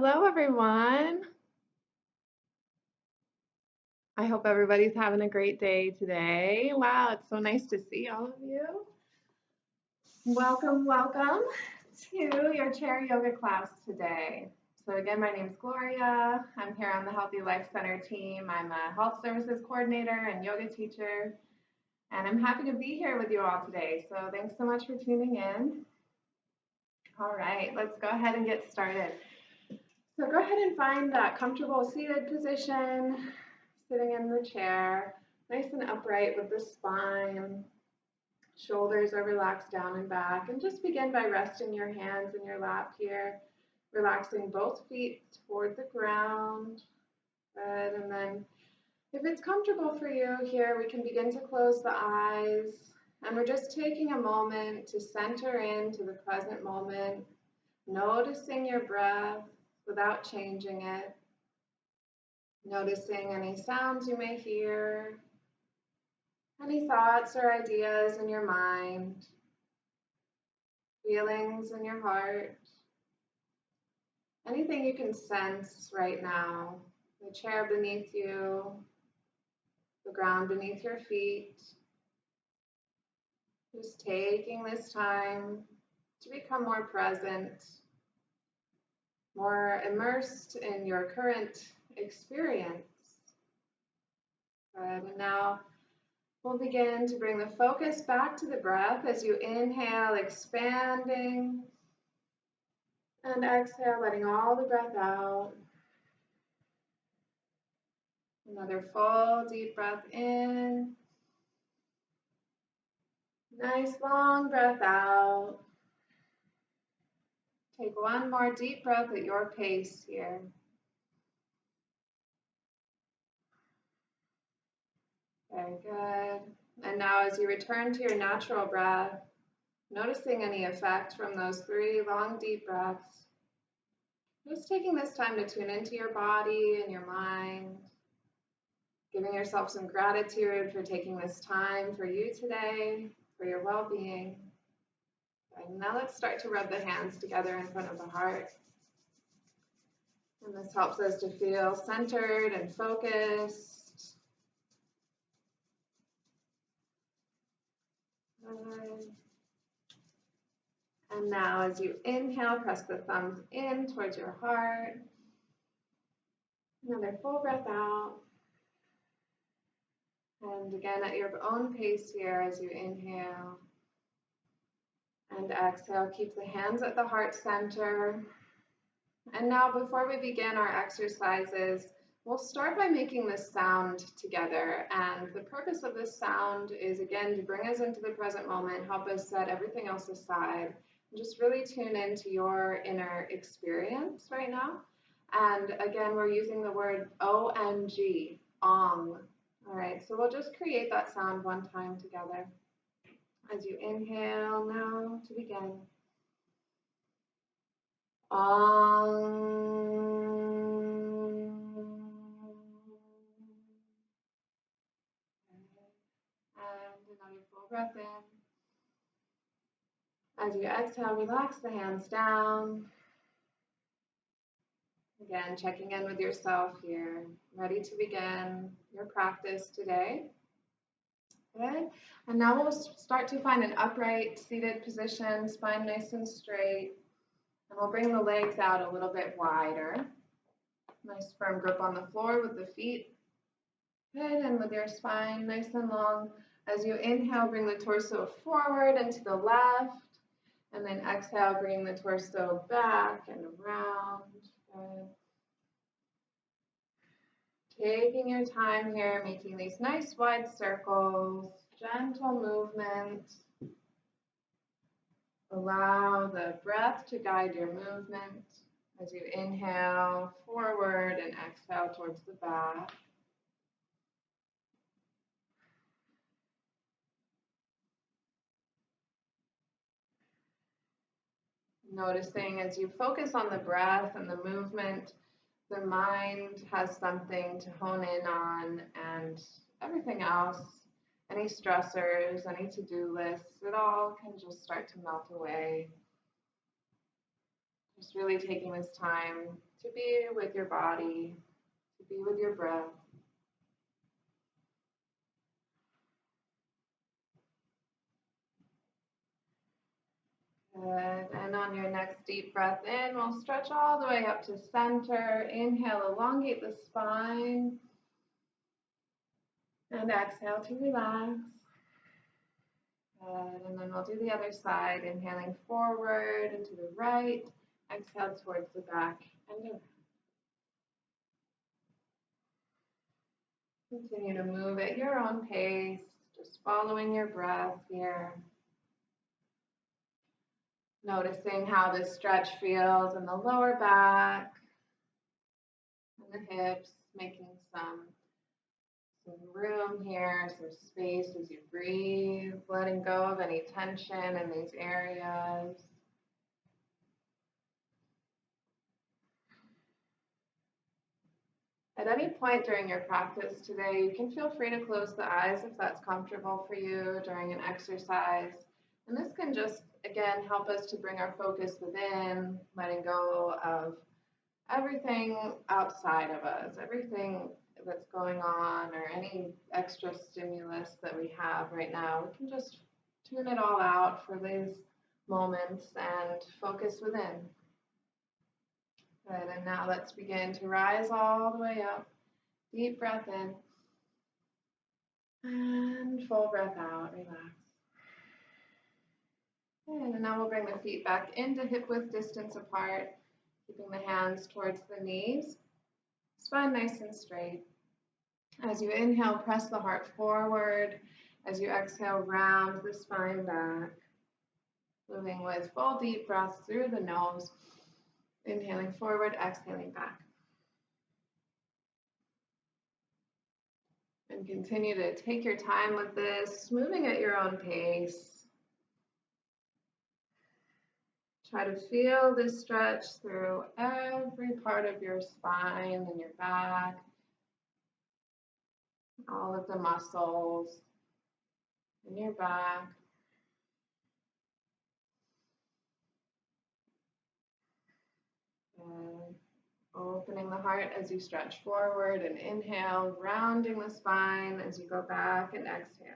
Hello, everyone. I hope everybody's having a great day today. Wow, it's so nice to see all of you. Welcome, welcome to your chair yoga class today. So again, my name's Gloria. I'm here on the Healthy Life Center team. I'm a health services coordinator and yoga teacher, and I'm happy to be here with you all today. So thanks so much for tuning in. All right, let's go ahead and get started. So go ahead and find that comfortable seated position, sitting in the chair, nice and upright with the spine. Shoulders are relaxed down and back. And just begin by resting your hands in your lap here, relaxing both feet toward the ground. Good. And then if it's comfortable for you here, we can begin to close the eyes. And we're just taking a moment to center into the present moment, noticing your breath without changing it. Noticing any sounds you may hear, any thoughts or ideas in your mind, feelings in your heart, anything you can sense right now, the chair beneath you, the ground beneath your feet. Just taking this time to become more present, more immersed in your current experience. Good. And now we'll begin to bring the focus back to the breath as you inhale, expanding, and exhale, letting all the breath out. Another full deep breath in. Nice long breath out. Take one more deep breath at your pace here. Very good. And now as you return to your natural breath, noticing any effect from those 3 long deep breaths, just taking this time to tune into your body and your mind, giving yourself some gratitude for taking this time for you today, for your well-being. And now let's start to rub the hands together in front of the heart. And this helps us to feel centered and focused. Good. And now as you inhale, press the thumbs in towards your heart. Another full breath out. And again at your own pace here as you inhale. And exhale, keep the hands at the heart center. And now before we begin our exercises, we'll start by making this sound together. And the purpose of this sound is, again, to bring us into the present moment, help us set everything else aside, and just really tune into your inner experience right now. And again, we're using the word OMG, Ong. All right, so we'll just create that sound one time together. As you inhale now to begin. Om. And another full breath in. As you exhale, relax the hands down. Again, checking in with yourself here. Ready to begin your practice today. Good. And now we'll start to find an upright seated position, spine nice and straight. And we'll bring the legs out a little bit wider. Nice firm grip on the floor with the feet. Good, and with your spine nice and long. As you inhale, bring the torso forward and to the left. And then exhale, bring the torso back and around. Good. Taking your time here, making these nice wide circles, gentle movement. Allow the breath to guide your movement as you inhale forward and exhale towards the back. Noticing as you focus on the breath and the movement, the mind has something to hone in on, and everything else, any stressors, any to-do lists, it all can just start to melt away. Just really taking this time to be with your body, to be with your breath. Good. And on your next deep breath in, we'll stretch all the way up to center. Inhale, elongate the spine. And exhale to relax. Good. And then we'll do the other side, inhaling forward and to the right. Exhale towards the back and around. Continue to move at your own pace, just following your breath here. Noticing how this stretch feels in the lower back and the hips, making some room here, some space as you breathe, letting go of any tension in these areas. At any point during your practice today, you can feel free to close the eyes if that's comfortable for you during an exercise. And this can just, again, help us to bring our focus within, letting go of everything outside of us, everything that's going on or any extra stimulus that we have right now. We can just tune it all out for these moments and focus within. Good, and now let's begin to rise all the way up. Deep breath in. And full breath out, relax. And now we'll bring the feet back into hip width distance apart, keeping the hands towards the knees. Spine nice and straight. As you inhale, press the heart forward. As you exhale, round the spine back. Moving with full deep breaths through the nose. Inhaling forward, exhaling back. And continue to take your time with this, moving at your own pace. Try to feel this stretch through every part of your spine and your back, all of the muscles in your back. And opening the heart as you stretch forward and inhale, rounding the spine as you go back and exhale.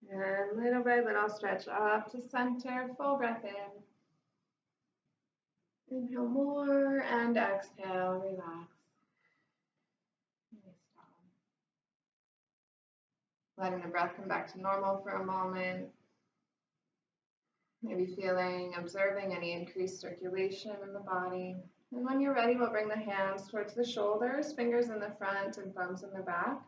And little by little, stretch up to center, full breath in. Inhale more and exhale, relax. Stop. Letting the breath come back to normal for a moment. Maybe observing any increased circulation in the body. And when you're ready, we'll bring the hands towards the shoulders, fingers in the front and thumbs in the back.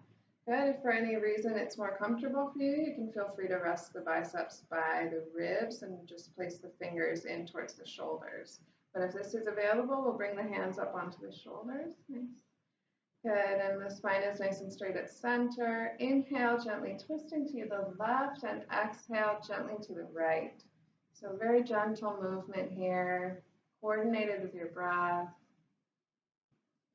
Good. If for any reason it's more comfortable for you, you can feel free to rest the biceps by the ribs and just place the fingers in towards the shoulders. But if this is available, we'll bring the hands up onto the shoulders. Nice. Good, and the spine is nice and straight at center. Inhale, gently twisting to the left, and exhale, gently to the right. So very gentle movement here, coordinated with your breath.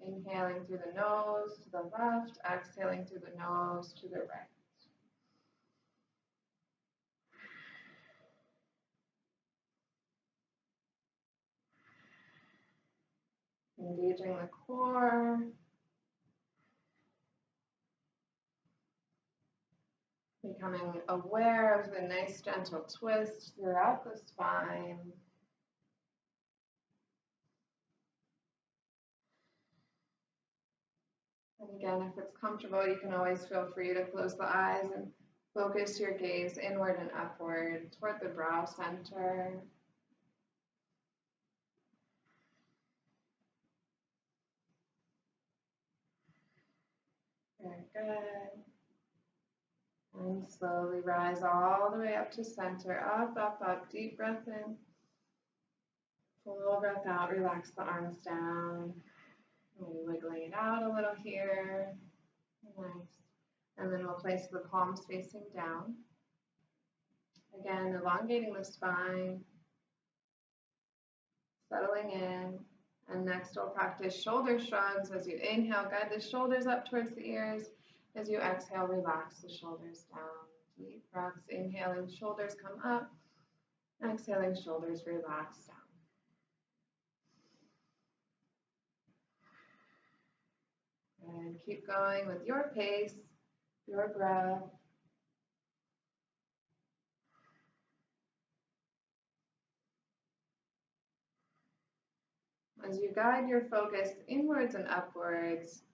Inhaling through the nose to the left, exhaling through the nose to the right. Engaging the core. Becoming aware of the nice gentle twist throughout the spine. And again, if it's comfortable, you can always feel free to close the eyes and focus your gaze inward and upward toward the brow center. Very good. And slowly rise all the way up to center. Up, up, up. Deep breath in. Full breath out. Relax the arms down. Maybe wiggling it out a little here. Nice. And then we'll place the palms facing down. Again, elongating the spine, settling in. And next we'll practice shoulder shrugs. As you inhale, guide the shoulders up towards the ears. As you exhale, relax the shoulders down. Deep breaths, inhaling, shoulders come up. Exhaling, shoulders relax down. And keep going with your pace, your breath. As you guide your focus inwards and upwards,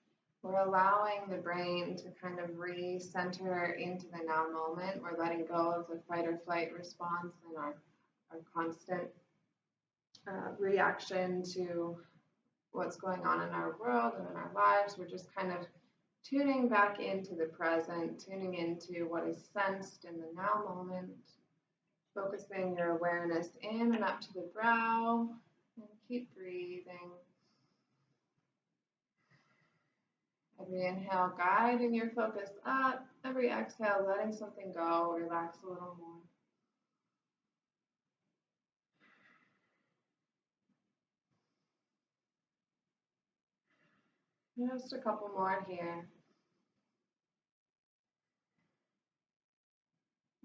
we're allowing the brain to kind of re-center into the now moment. We're letting go of the fight or flight response and our constant reaction to what's going on in our world and in our lives. We're just kind of tuning back into the present, tuning into what is sensed in the now moment, focusing your awareness in and up to the brow, and keep breathing. Every inhale, guiding your focus up. Every exhale, letting something go, relax a little more. Just a couple more here.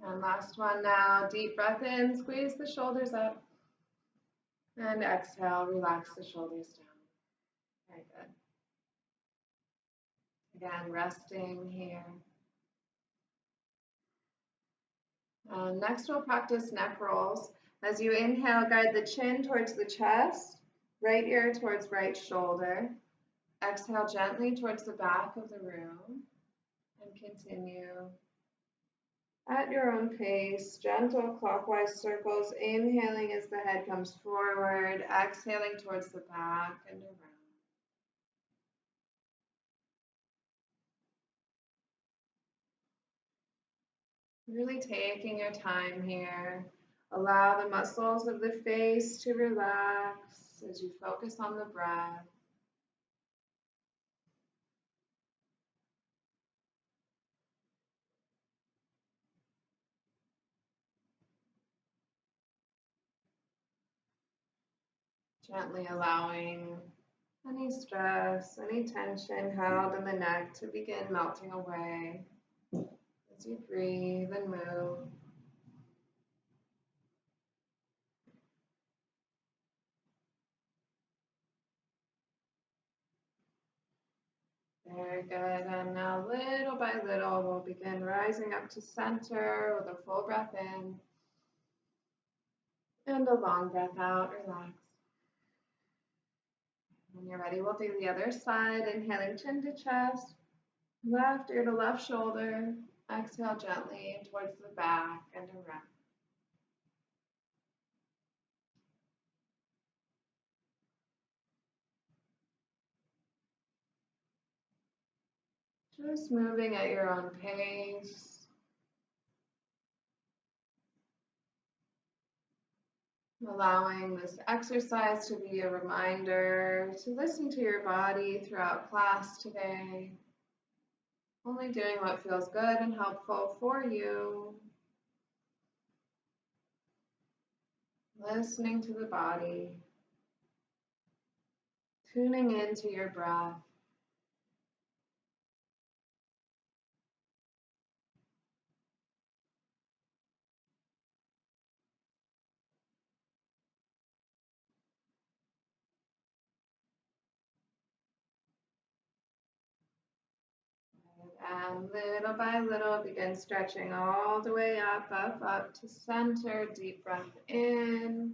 And last one now. Deep breath in, squeeze the shoulders up. And exhale, relax the shoulders down. Very good. Again, resting here. Next, we'll practice neck rolls. As you inhale, guide the chin towards the chest, right ear towards right shoulder. Exhale gently towards the back of the room. And continue at your own pace, gentle clockwise circles, inhaling as the head comes forward, exhaling towards the back and around. Really taking your time here. Allow the muscles of the face to relax as you focus on the breath. Gently allowing any stress, any tension held in the neck to begin melting away as you breathe and move. Very good. And now little by little, we'll begin rising up to center with a full breath in and a long breath out. Relax. When you're ready, we'll do the other side. Inhaling chin to chest, left ear to left shoulder. Exhale gently towards the back and around. Just moving at your own pace. Allowing this exercise to be a reminder to listen to your body throughout class today. Only doing what feels good and helpful for you. Listening to the body. Tuning into your breath. And little by little, begin stretching all the way up, up, up to center. Deep breath in.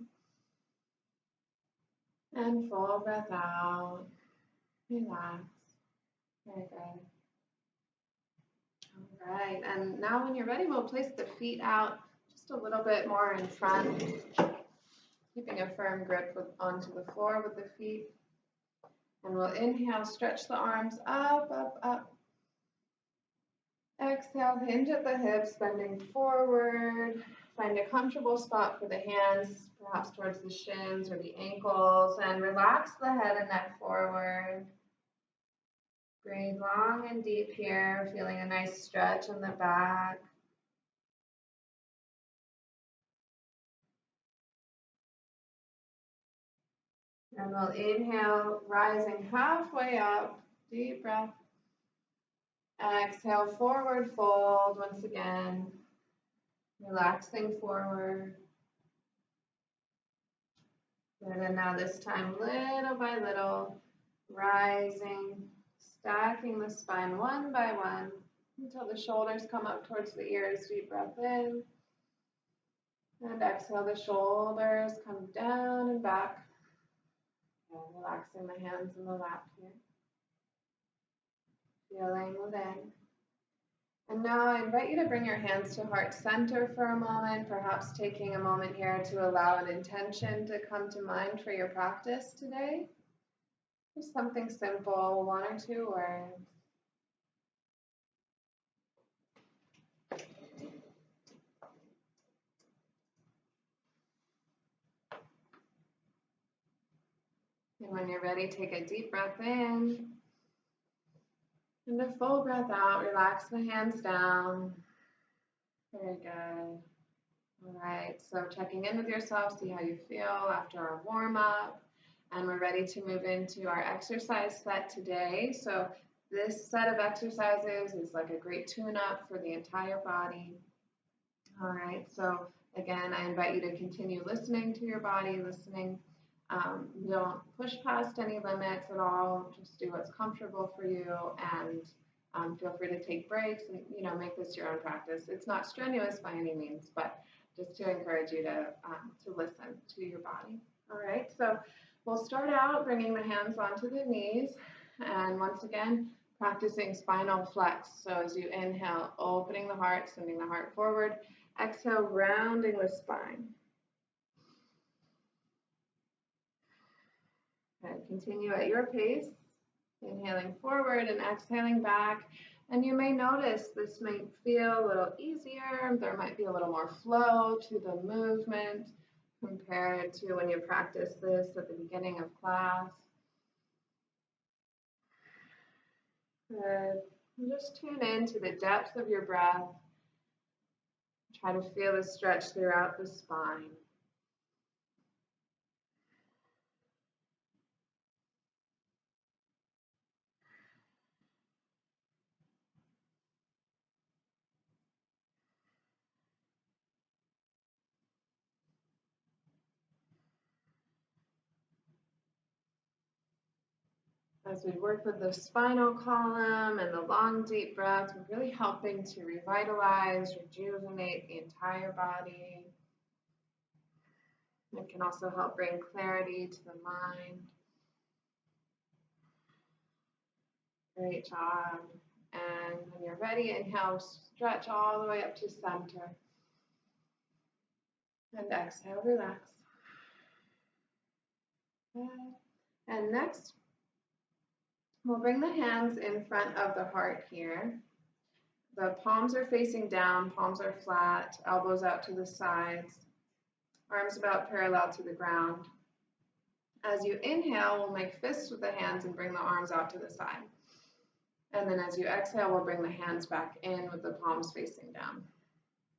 And full breath out. Relax. Very good. All right. And now when you're ready, we'll place the feet out just a little bit more in front. Keeping a firm grip onto the floor with the feet. And we'll inhale, stretch the arms up, up, up. Exhale, hinge at the hips, bending forward. Find a comfortable spot for the hands, perhaps towards the shins or the ankles, and relax the head and neck forward. Breathe long and deep here, feeling a nice stretch in the back. And we'll inhale, rising halfway up, deep breath. Exhale, forward fold once again, relaxing forward. And then now this time, little by little, rising, stacking the spine one by one until the shoulders come up towards the ears. Deep breath in. And exhale, the shoulders come down and back. And relaxing the hands in the lap here. Feeling within. And now I invite you to bring your hands to heart center for a moment, perhaps taking a moment here to allow an intention to come to mind for your practice today. Just something simple, 1 or 2 words. And when you're ready, take a deep breath in. And a full breath out, relax the hands down. Very good. All right, so checking in with yourself, see how you feel after our warm up. And we're ready to move into our exercise set today. So this set of exercises is like a great tune-up for the entire body. All right, so again, I invite you to continue listening to your body, listening. Don't push past any limits at all. Just do what's comfortable for you, and feel free to take breaks and make this your own practice. It's not strenuous by any means, but just to encourage you to listen to your body. All right, so we'll start out bringing the hands onto the knees, and once again, practicing spinal flex. So as you inhale, opening the heart, sending the heart forward. Exhale, rounding the spine. And continue at your pace, inhaling forward and exhaling back. And you may notice this might feel a little easier. There might be a little more flow to the movement compared to when you practice this at the beginning of class. Good. And just tune in to the depth of your breath. Try to feel the stretch throughout the spine. As we work with the spinal column and the long, deep breaths, we're really helping to revitalize, rejuvenate the entire body. It can also help bring clarity to the mind. Great job. And when you're ready, inhale, stretch all the way up to center. And exhale, relax. And next, we'll bring the hands in front of the heart here. The palms are facing down, palms are flat, elbows out to the sides, arms about parallel to the ground. As you inhale, we'll make fists with the hands and bring the arms out to the side. And then as you exhale, we'll bring the hands back in with the palms facing down.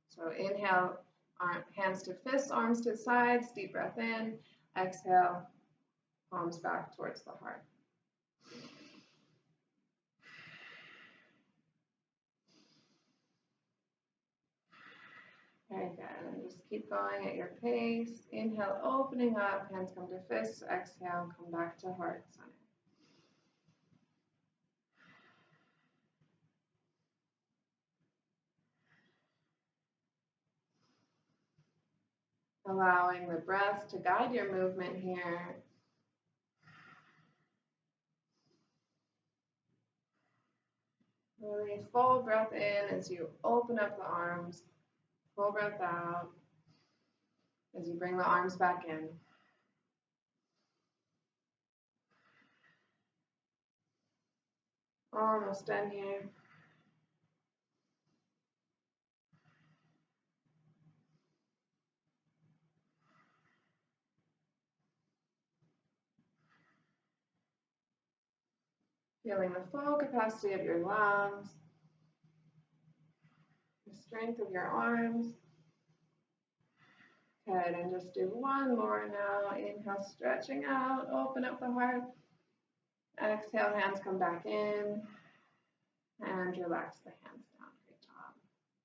So inhale, hands to fists, arms to sides, deep breath in. Exhale, palms back towards the heart. Very good. And just keep going at your pace. Inhale, opening up, hands come to fists. Exhale, come back to heart center. Allowing the breath to guide your movement here. Really full breath in as you open up the arms. Full breath out as you bring the arms back in. Almost done here. Feeling the full capacity of your lungs, the strength of your arms. Good, and just do one more now. Inhale, stretching out, open up the heart. Exhale, hands come back in, and relax the hands down. Great job.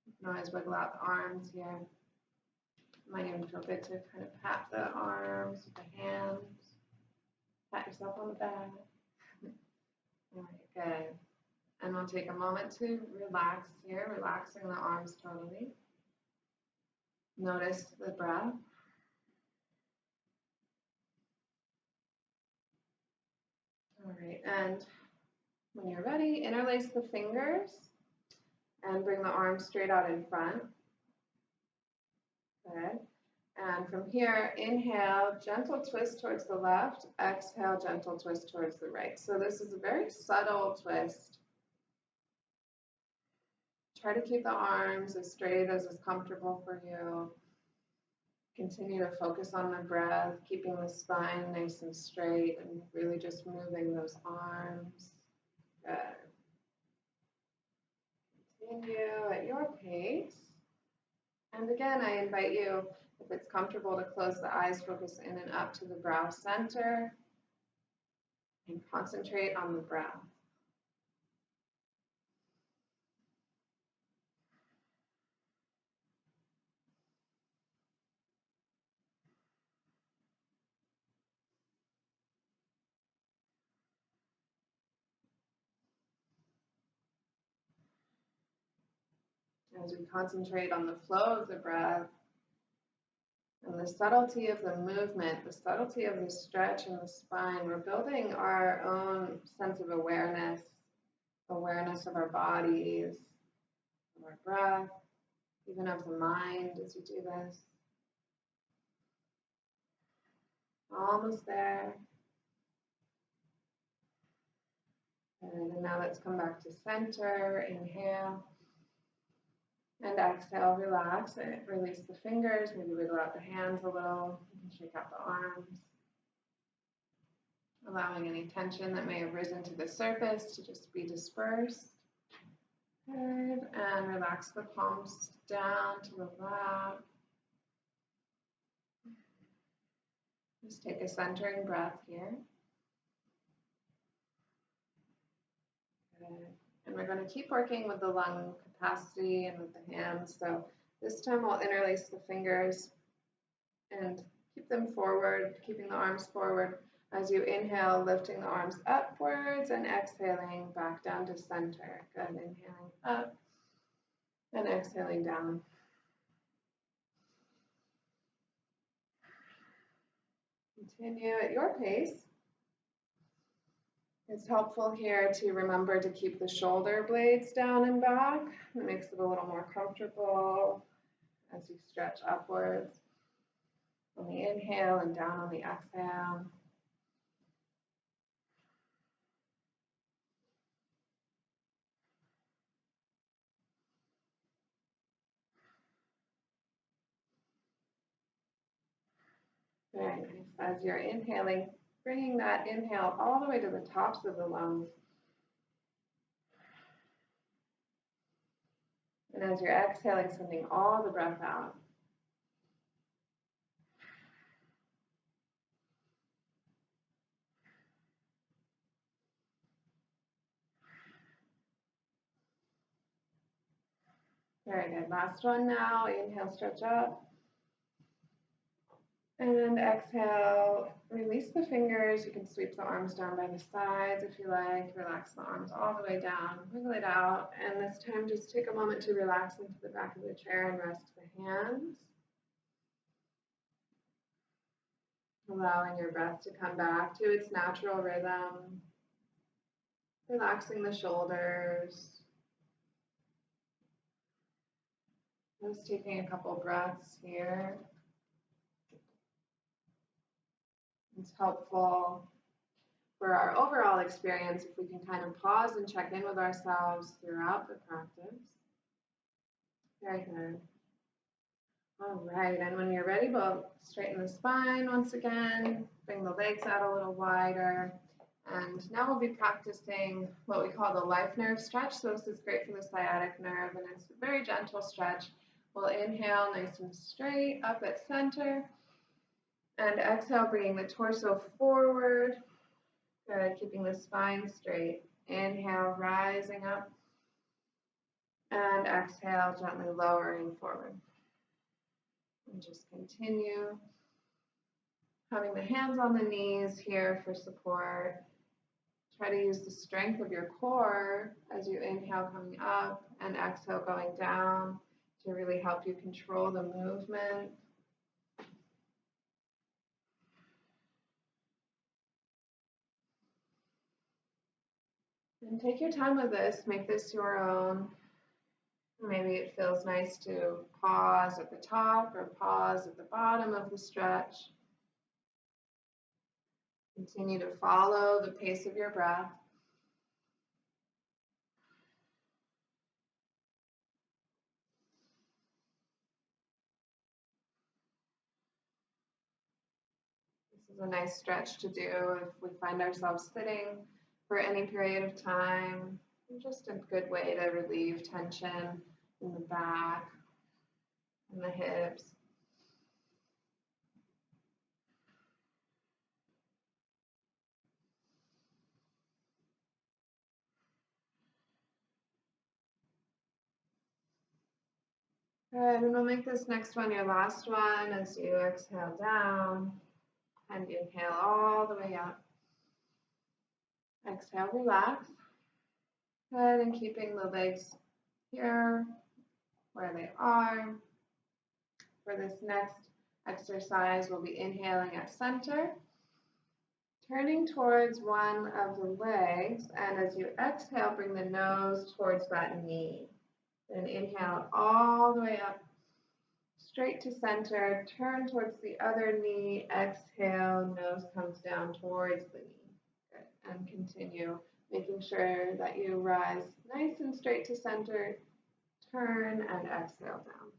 You can always wiggle out the arms here. Might even feel good to kind of pat the arms with the hands. Pat yourself on the back. All right, good. And we'll take a moment to relax here, relaxing the arms totally. Notice the breath. All right, and when you're ready, interlace the fingers and bring the arms straight out in front. Good. And from here, inhale, gentle twist towards the left. Exhale, gentle twist towards the right. So this is a very subtle twist. Try to keep the arms as straight as is comfortable for you. Continue to focus on the breath, keeping the spine nice and straight and really just moving those arms. Good. Continue at your pace. And again, I invite you, if it's comfortable, to close the eyes, focus in and up to the brow center, and concentrate on the breath. As we concentrate on the flow of the breath and the subtlety of the movement, the subtlety of the stretch in the spine, we're building our own sense of awareness, awareness of our bodies, of our breath, even of the mind as you do this. Almost there. And now let's come back to center. Inhale. And exhale, relax and release the fingers, maybe wiggle out the hands a little, and shake out the arms. Allowing any tension that may have risen to the surface to just be dispersed. Good, and relax the palms down to the lap. Just take a centering breath here. Good. And we're going to keep working with the lung capacity and with the hands. So this time we'll interlace the fingers and keep them forward, keeping the arms forward. As you inhale, lifting the arms upwards and exhaling back down to center. Good, inhaling up and exhaling down. Continue at your pace. It's helpful here to remember to keep the shoulder blades down and back. It makes it a little more comfortable as you stretch upwards on the inhale and down on the exhale. Very nice. As you're inhaling, bringing that inhale all the way to the tops of the lungs. And as you're exhaling, sending all the breath out. Very good. Last one now. Inhale, stretch up. And exhale, release the fingers. You can sweep the arms down by the sides if you like. Relax the arms all the way down. Wiggle it out. And this time, just take a moment to relax into the back of the chair and rest the hands. Allowing your breath to come back to its natural rhythm. Relaxing the shoulders. Just taking a couple breaths here. It's helpful for our overall experience if we can kind of pause and check in with ourselves throughout the practice. Very good. All right, and when you're ready, we'll straighten the spine once again, bring the legs out a little wider. And now we'll be practicing what we call the life nerve stretch. So this is great for the sciatic nerve, and it's a very gentle stretch. We'll inhale nice and straight up at center. And exhale, bringing the torso forward. Good, keeping the spine straight. Inhale, rising up. And exhale, gently lowering forward. And just continue. Having the hands on the knees here for support. Try to use the strength of your core as you inhale coming up and exhale going down to really help you control the movement. And take your time with this, make this your own. Maybe it feels nice to pause at the top or pause at the bottom of the stretch. Continue to follow the pace of your breath. This is a nice stretch to do if we find ourselves sitting for any period of time. Just a good way to relieve tension in the back and the hips. Good, and we'll make this next one your last one as you exhale down and inhale all the way up. Exhale, relax. Good, and keeping the legs here where they are. For this next exercise, we'll be inhaling at center, turning towards one of the legs, and as you exhale, bring the nose towards that knee. Then inhale all the way up, straight to center, turn towards the other knee, exhale, nose comes down towards the knee. Good. And continue, making sure that you rise nice and straight to center, turn and exhale down.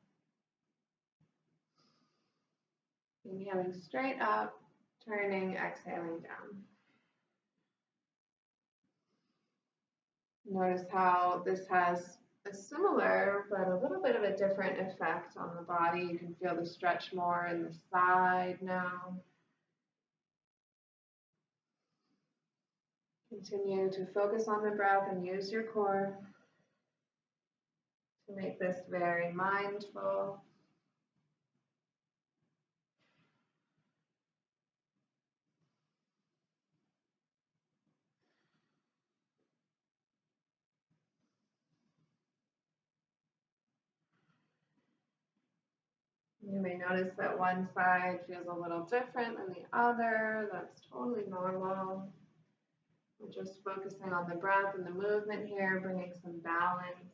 Inhaling straight up, turning, exhaling down. Notice how this has a similar but a little bit of a different effect on the body. You can feel the stretch more in the side now. Continue to focus on the breath and use your core to make this very mindful. You may notice that one side feels a little different than the other. That's totally normal. We're just focusing on the breath and the movement here, bringing some balance.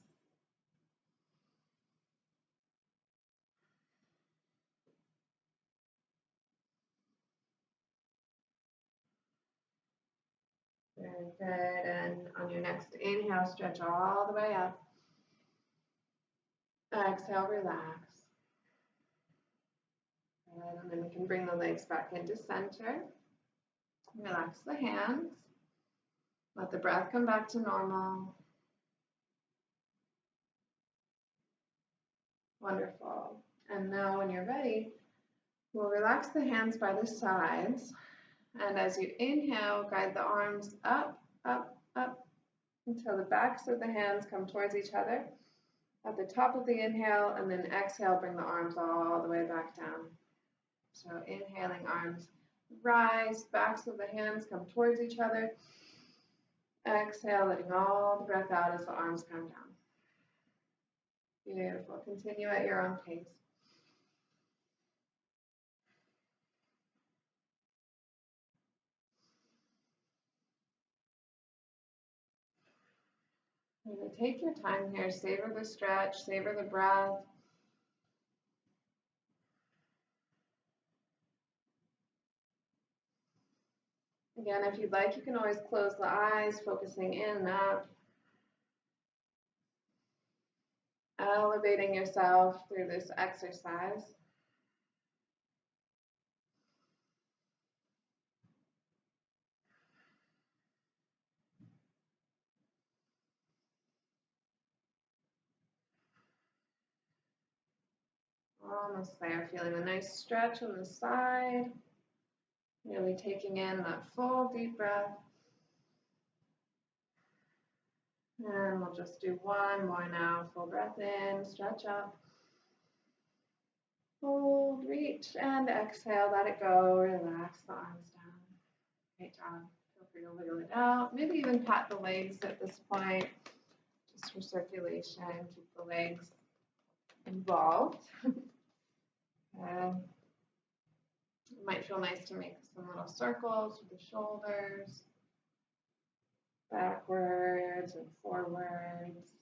Very good. And on your next inhale, stretch all the way up. Exhale, relax. And then we can bring the legs back into center. Relax the hands. Let the breath come back to normal. Wonderful. And now when you're ready, we'll relax the hands by the sides. And as you inhale, guide the arms up, up, up until the backs of the hands come towards each other. At the top of the inhale, and then exhale, bring the arms all the way back down. So inhaling, arms rise, backs of the hands come towards each other. Exhale, letting all the breath out as the arms come down. Beautiful. Continue at your own pace. Take your time here. Savor the stretch, savor the breath. Again, if you'd like, you can always close the eyes, focusing in and up. Elevating yourself through this exercise. Almost there. Feeling a nice stretch on the side. Really taking in that full deep breath. And we'll just do one more now. Full breath in, stretch up. Hold, reach, and exhale. Let it go. Relax the arms down. Great job. Feel free to wiggle it out. Maybe even pat the legs at this point, just for circulation. Keep the legs involved. It might feel nice to make some little circles with the shoulders, backwards and forwards.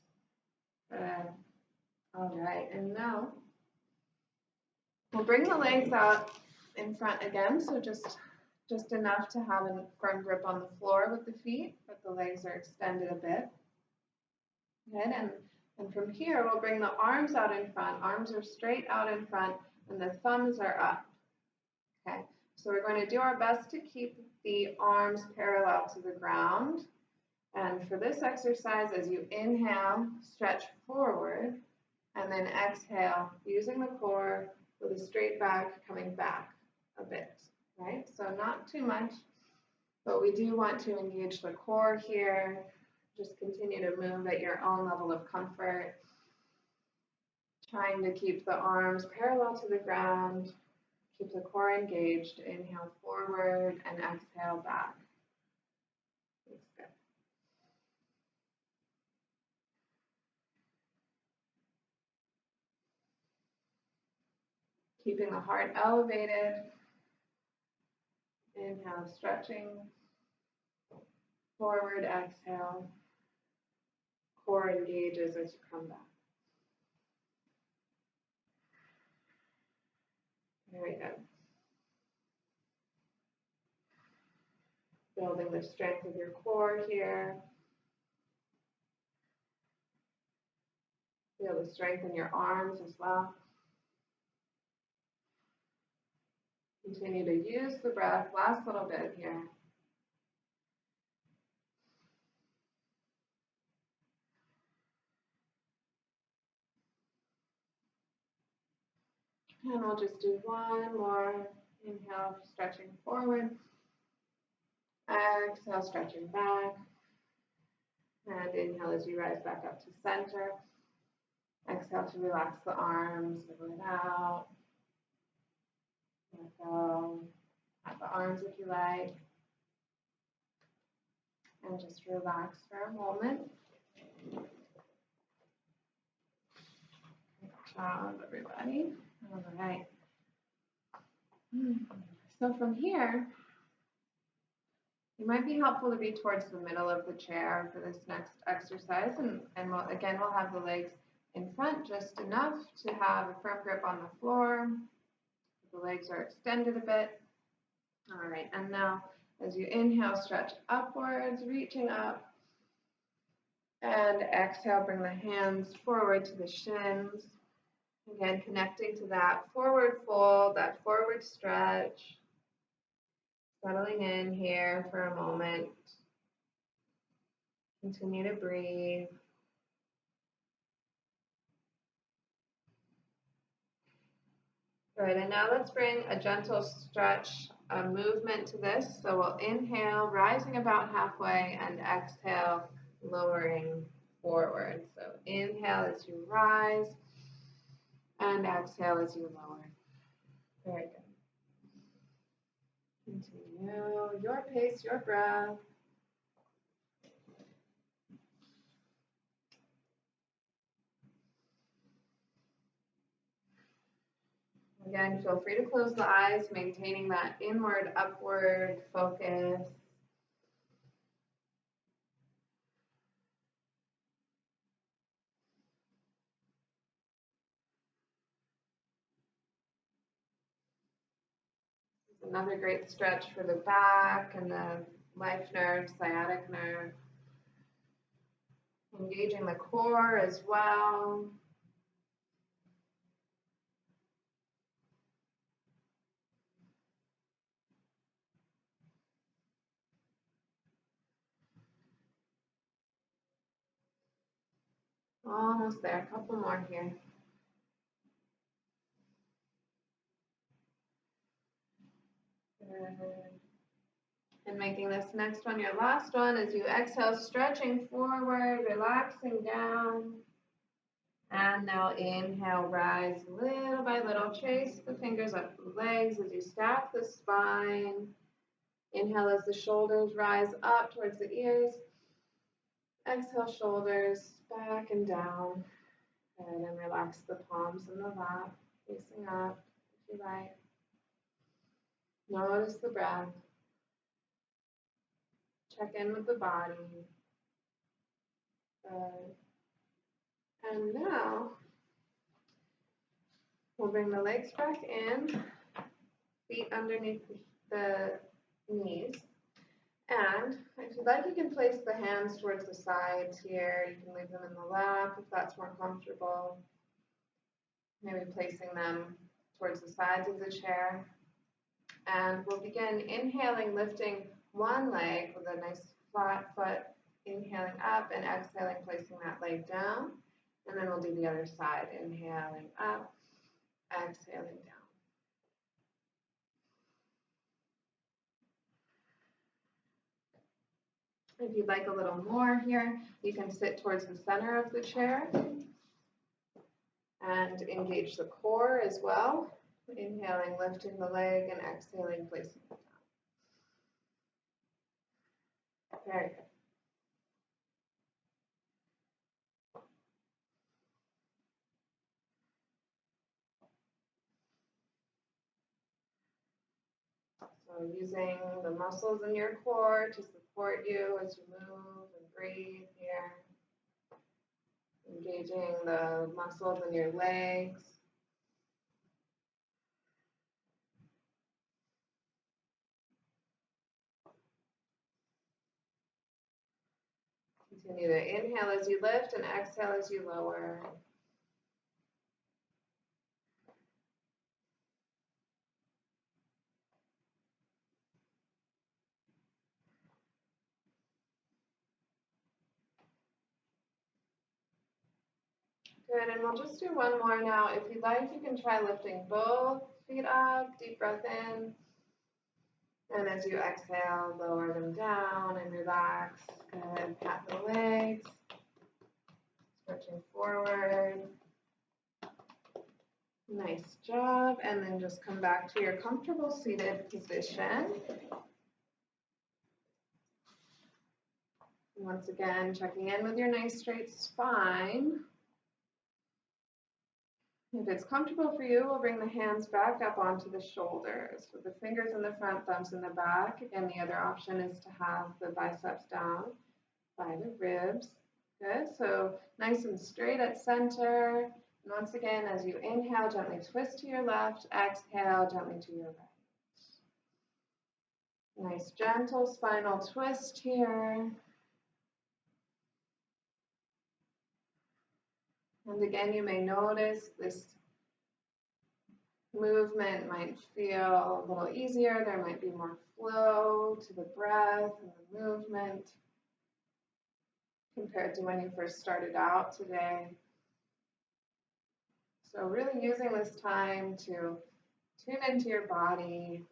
Good. All right, and now we'll bring the legs out in front again, so just enough to have a firm grip on the floor with the feet, but the legs are extended a bit. Good, and from here, we'll bring the arms out in front. Arms are straight out in front, and the thumbs are up. Okay, so we're going to do our best to keep the arms parallel to the ground. And for this exercise, as you inhale, stretch forward, and then exhale, using the core with a straight back, coming back a bit, right? So not too much, but we do want to engage the core here. Just continue to move at your own level of comfort, trying to keep the arms parallel to the ground. Keep the core engaged. Inhale forward and exhale back. That's good. Keeping the heart elevated. Inhale, stretching. Forward, exhale. Core engages as you come back. Very good. Building the strength of your core here. Feel the strength in your arms as well. Continue to use the breath. Last little bit here. And we'll just do one more. Inhale, stretching forward. Exhale, stretching back. And inhale as you rise back up to center. Exhale to relax the arms, wiggle it out. Let go. Pat the arms if you like. And just relax for a moment. Good job, everybody. All right. So from here, it might be helpful to be towards the middle of the chair for this next exercise. And we'll have the legs in front just enough to have a firm grip on the floor. The legs are extended a bit. All right, and now as you inhale, stretch upwards, reaching up. And exhale, bring the hands forward to the shins. Again, connecting to that forward fold, that forward stretch. Settling in here for a moment. Continue to breathe. Good, and now let's bring a gentle stretch, a movement to this. So we'll inhale, rising about halfway, and exhale, lowering forward. So inhale as you rise, and exhale as you lower. Very good. Continue your pace, your breath. Again, feel free to close the eyes, maintaining that inward, upward focus. Another great stretch for the back and the life nerve, sciatic nerve. Engaging the core as well. Almost there, a couple more here. Good. And making this next one your last one as you exhale, stretching forward, relaxing down. And now inhale, rise little by little. Trace the fingers up the legs as you stack the spine. Inhale as the shoulders rise up towards the ears. Exhale, shoulders back and down. Good, and relax the palms in the lap, facing up if you like. Notice the breath. Check in with the body. Good. And now, we'll bring the legs back in, feet underneath the knees. And if you'd like, you can place the hands towards the sides here. You can leave them in the lap if that's more comfortable. Maybe placing them towards the sides of the chair. And we'll begin inhaling, lifting one leg with a nice flat foot, inhaling up and exhaling, placing that leg down. And then we'll do the other side, inhaling up, exhaling down. If you'd like a little more here, you can sit towards the center of the chair and engage the core as well. Inhaling, lifting the leg, and exhaling, placing it down. Very good. So using the muscles in your core to support you as you move and breathe here. Engaging the muscles in your legs. Continue to inhale as you lift and exhale as you lower. Good, and we'll just do one more now. If you'd like, you can try lifting both feet up, deep breath in. And as you exhale, lower them down and relax. Good, pat the legs, stretching forward. Nice job, and then just come back to your comfortable seated position. Once again, checking in with your nice straight spine. If it's comfortable for you, we'll bring the hands back up onto the shoulders with the fingers in the front, thumbs in the back. Again, the other option is to have the biceps down by the ribs. Good, so nice and straight at center. And once again, as you inhale, gently twist to your left, exhale, gently to your right. Nice gentle spinal twist here. And again, you may notice this movement might feel a little easier. There might be more flow to the breath and the movement compared to when you first started out today. So really using this time to tune into your body,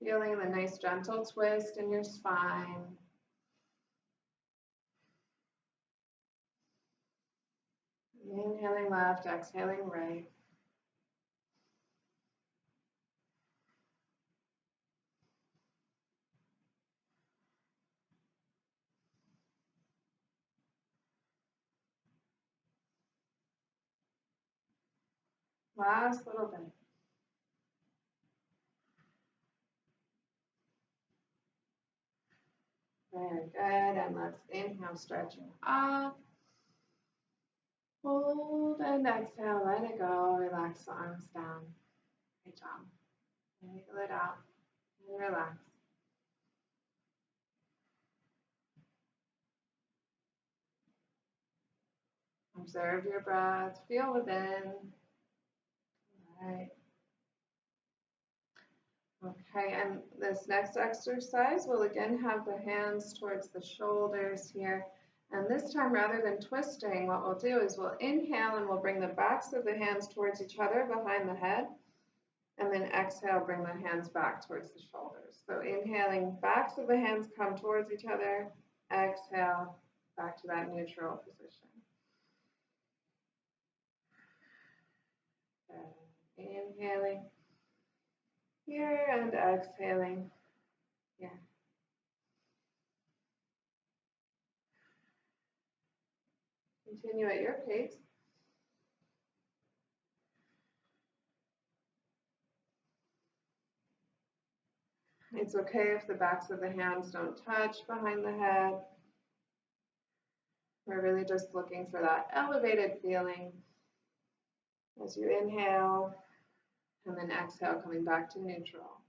feeling the nice gentle twist in your spine. Inhaling left, exhaling right. Last little bit. Very good. And let's inhale, stretching up. Hold and exhale, let it go. Relax the arms down. Great job. Wiggle it out and relax. Observe your breath. Feel within. All right. Okay, and this next exercise, we'll again have the hands towards the shoulders here. And this time, rather than twisting, what we'll do is we'll inhale and we'll bring the backs of the hands towards each other behind the head. And then exhale, bring the hands back towards the shoulders. So inhaling, backs of the hands come towards each other. Exhale, back to that neutral position. Inhaling here and exhaling here. Continue at your pace. It's okay if the backs of the hands don't touch behind the head. We're really just looking for that elevated feeling as you inhale and then exhale, coming back to neutral.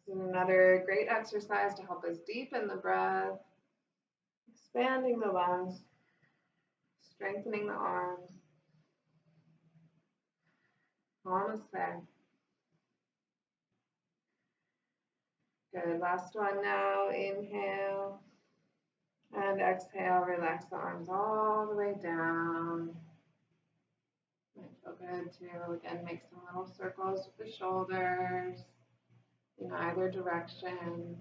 This is another great exercise to help us deepen the breath, expanding the lungs, strengthening the arms. Almost there. Good. Last one now. Inhale and exhale. Relax the arms all the way down. Might feel good too. Again, make some little circles with the shoulders in either direction.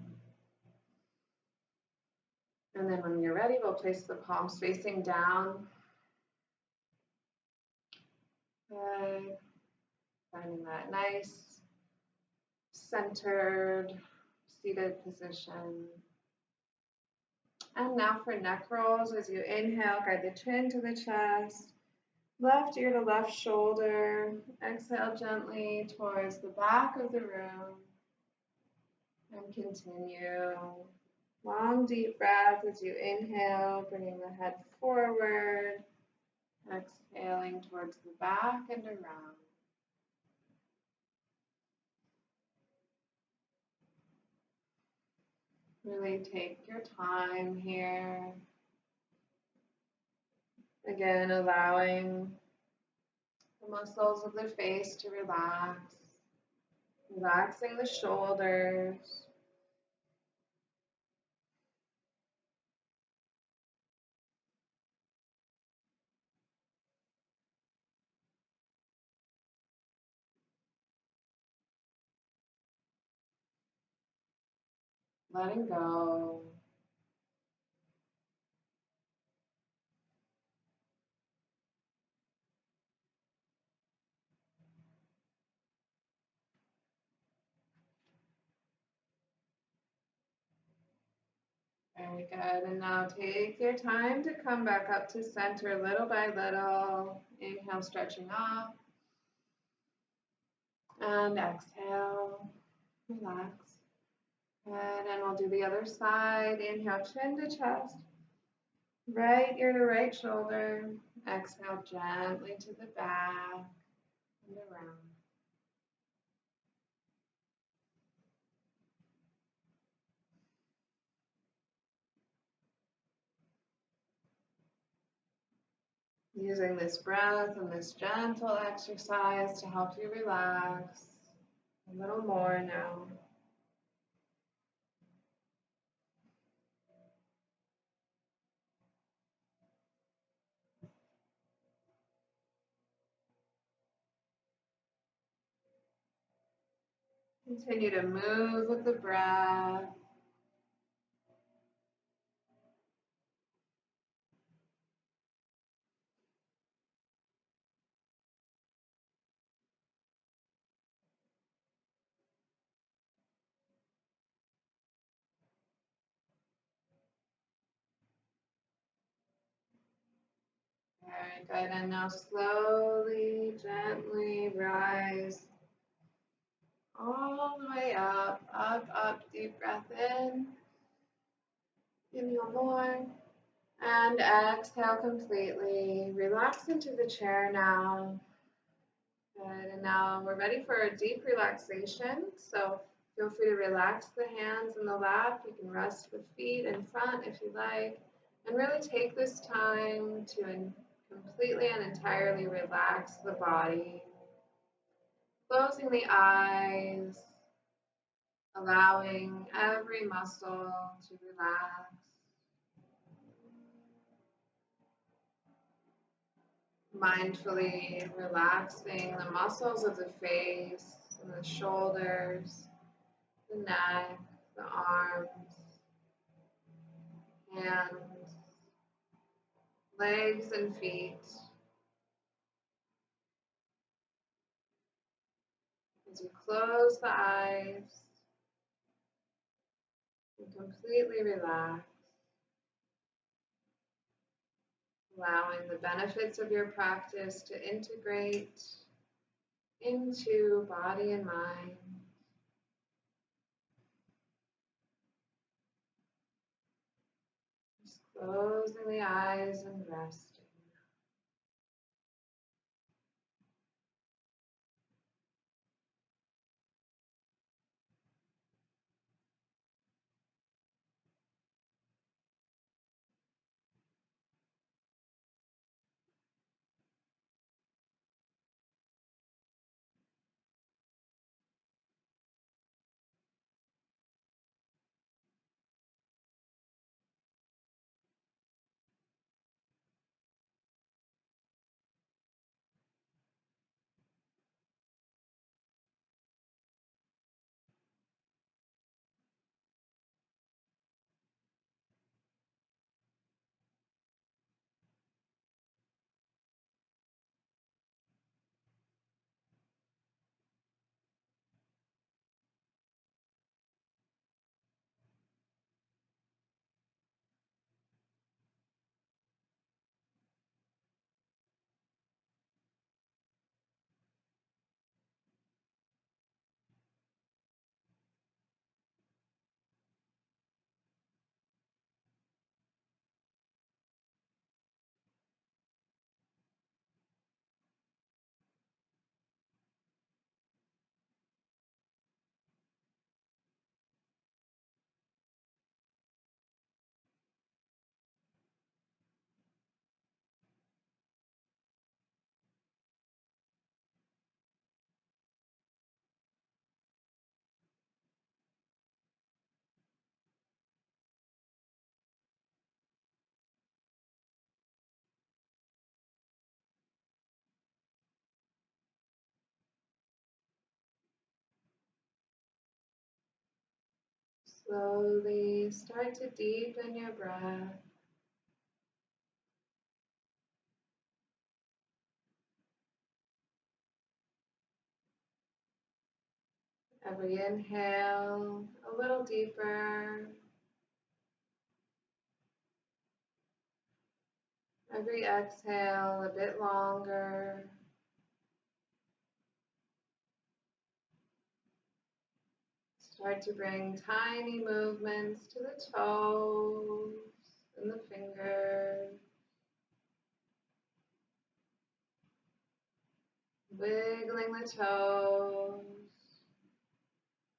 And then when you're ready, we'll place the palms facing down. Good. Finding that nice, centered, seated position. And now for neck rolls. As you inhale, guide the chin to the chest. Left ear to left shoulder. Exhale gently towards the back of the room. And continue. Long, deep breath as you inhale, bringing the head forward. Exhaling towards the back and around. Really take your time here. Again, allowing the muscles of the face to relax. Relaxing the shoulders. Letting go. Very good. And now take your time to come back up to center little by little. Inhale, stretching up. And exhale, relax. Good. And we'll do the other side. Inhale, chin to chest. Right ear to right shoulder. Exhale gently to the back and around. Using this breath and this gentle exercise to help you relax a little more now. Continue to move with the breath. Very good. And now slowly, gently rise all the way up, up, up. Deep breath in. Inhale more. And exhale completely. Relax into the chair now. Good. And now we're ready for a deep relaxation. So feel free to relax the hands in the lap. You can rest the feet in front if you like. And really take this time to completely and entirely relax the body. Closing the eyes. allowing every muscle to relax, mindfully relaxing the muscles of the face and the shoulders, the neck, the arms, hands, legs, and feet. As you close the eyes and completely relax, allowing the benefits of your practice to integrate into body and mind. Just closing the eyes and resting. Slowly start to deepen your breath. Every inhale, a little deeper. Every exhale, a bit longer. Start to bring tiny movements to the toes and the fingers. Wiggling the toes.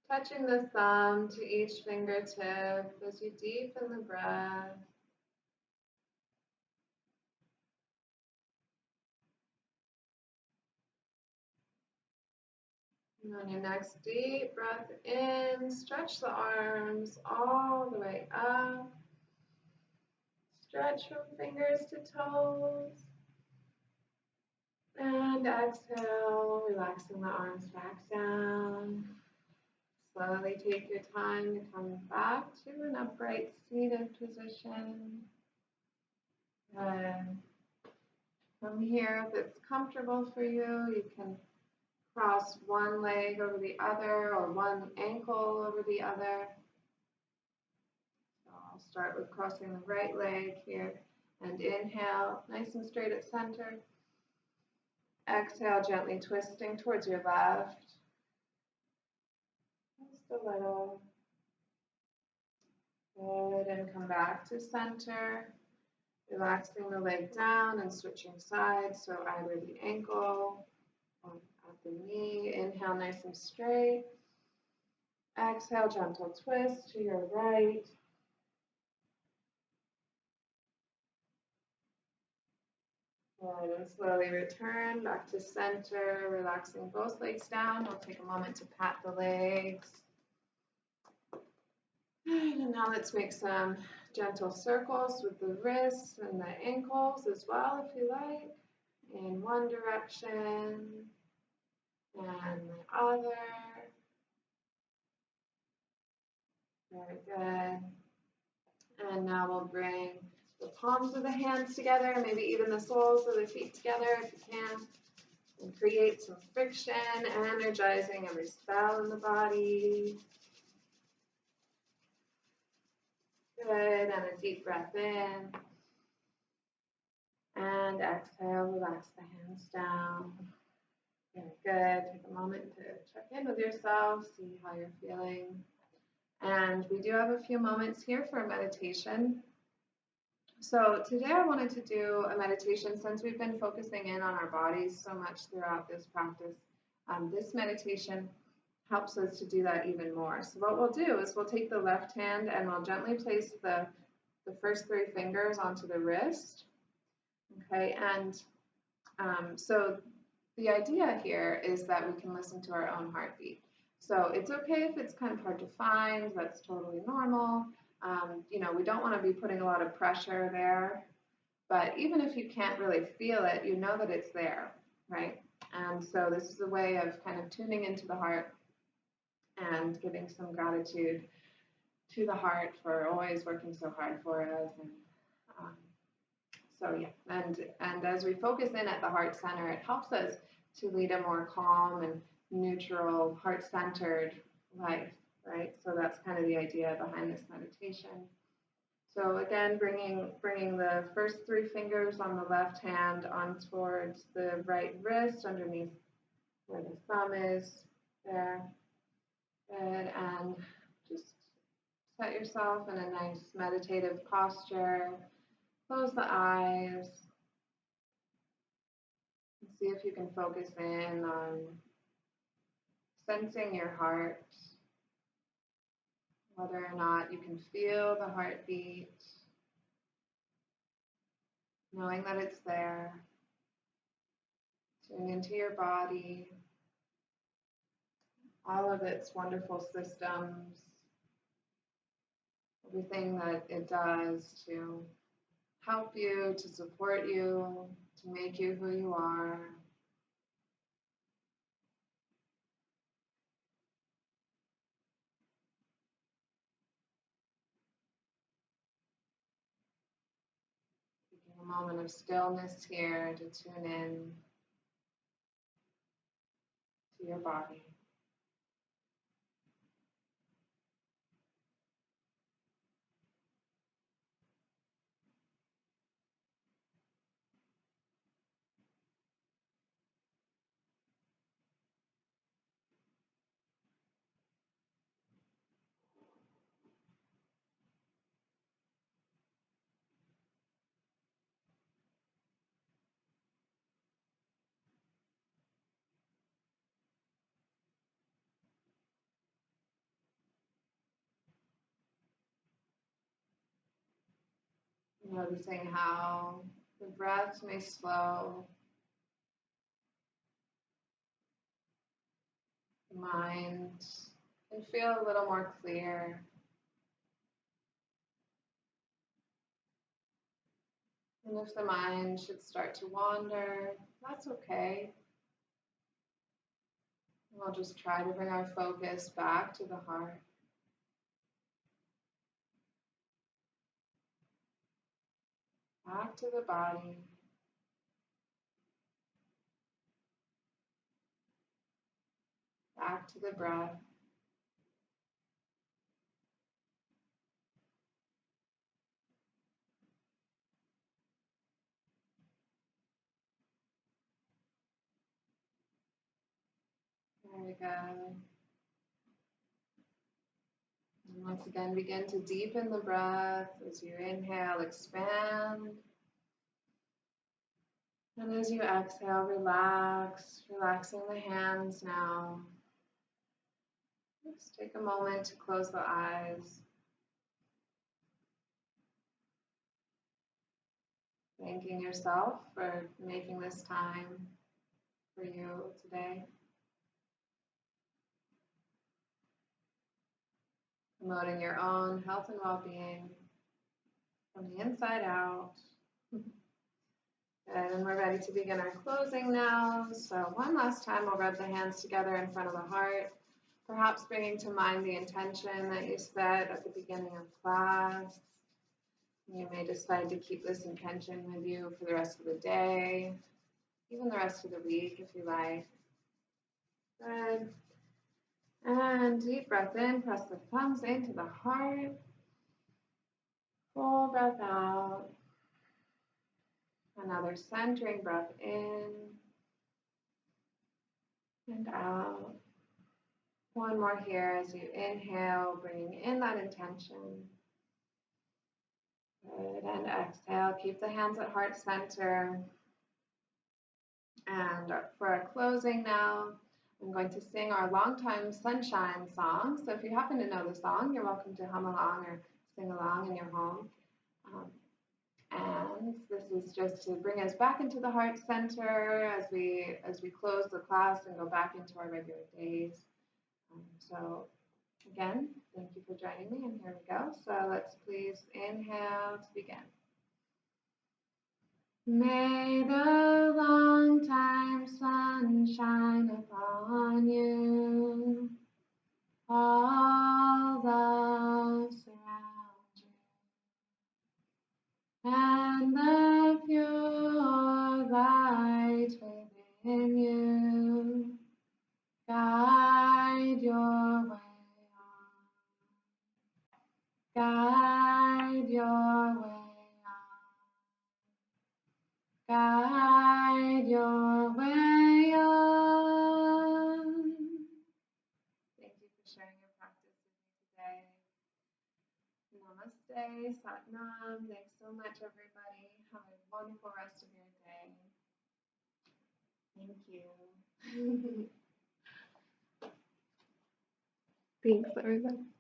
Touching the thumb to each fingertip as you deepen the breath. And on your next deep breath in, stretch the arms all the way up. Stretch from fingers to toes. And exhale, relaxing the arms back down. Slowly take your time to come back to an upright seated position. And from here, if it's comfortable for you, you can cross one leg over the other or one ankle over the other. So I'll start with crossing the right leg here and inhale, nice and straight at center. Exhale, gently twisting towards your left. Just a little. Good, and come back to center. Relaxing the leg down and switching sides, so either the ankle or at the knee. Inhale, nice and straight. Exhale, gentle twist to your right. Good, and slowly return back to center, relaxing both legs down. We'll take a moment to pat the legs. And now let's make some gentle circles with the wrists and the ankles as well, if you like, in one direction and the other. Very good. And now we'll bring the palms of the hands together, maybe even the soles of the feet together if you can, and create some friction, energizing every cell in the body. Good, and a deep breath in. And exhale, relax the hands down. Very good. Take a moment to check in with yourself, see how you're feeling. And we do have a few moments here for a meditation. So today I wanted to do a meditation since we've been focusing in on our bodies so much throughout this practice. This meditation helps us to do that even more. So what we'll do is we'll take the left hand and we'll gently place the first three fingers onto the wrist. Okay, and so the idea here is that we can listen to our own heartbeat. So it's okay if it's kind of hard to find, that's totally normal. We don't want to be putting a lot of pressure there, but even if you can't really feel it, you know that it's there, right? And so this is a way of kind of tuning into the heart and giving some gratitude to the heart for always working so hard for us. And so yeah, and as we focus in at the heart center, it helps us to lead a more calm and neutral, heart-centered life, right? So that's kind of the idea behind this meditation. So again, bringing the first three fingers on the left hand on towards the right wrist, underneath where the thumb is, there. Good, and just set yourself in a nice meditative posture. Close the eyes. See if you can focus in on sensing your heart, whether or not you can feel the heartbeat, knowing that it's there. Tune into your body, all of its wonderful systems, everything that it does to help you, to support you, to make you who you are. Taking a moment of stillness here to tune in to your body. Noticing how the breath may slow, the mind can feel a little more clear. And if the mind should start to wander, that's okay. We'll just try to bring our focus back to the heart. Back to the body. Back to the breath. There we go. And once again, begin to deepen the breath as you inhale, expand. And as you exhale, relax, relaxing the hands now. Just take a moment to close the eyes. Thanking yourself for making this time for you today. promoting your own health and well-being from the inside out. Good, and we're ready to begin our closing now. So one last time, we'll rub the hands together in front of the heart, perhaps bringing to mind the intention that you set at the beginning of class. You may decide to keep this intention with you for the rest of the day, even the rest of the week if you like. Good. And deep breath in, press the thumbs into the heart. Full breath out. Another centering breath in and out. One more here as you inhale, bringing in that intention. Good, and exhale. Keep the hands at heart center. And for our closing now, I'm going to sing our Longtime Sunshine song. So if you happen to know the song, you're welcome to hum along or sing along in your home. And this is just to bring us back into the heart center as we close the class and go back into our regular days. So again, thank you for joining me, and here we go. So let's please inhale to begin. May the long time sun shine upon you, all love surround you, and the pure light within you guide your way on, guide your way on, guide your way on. Thank you for sharing your practice with me today. Namaste, Satnam. Thanks so much, everybody. Have a wonderful rest of your day. Thank you. Thanks, everybody.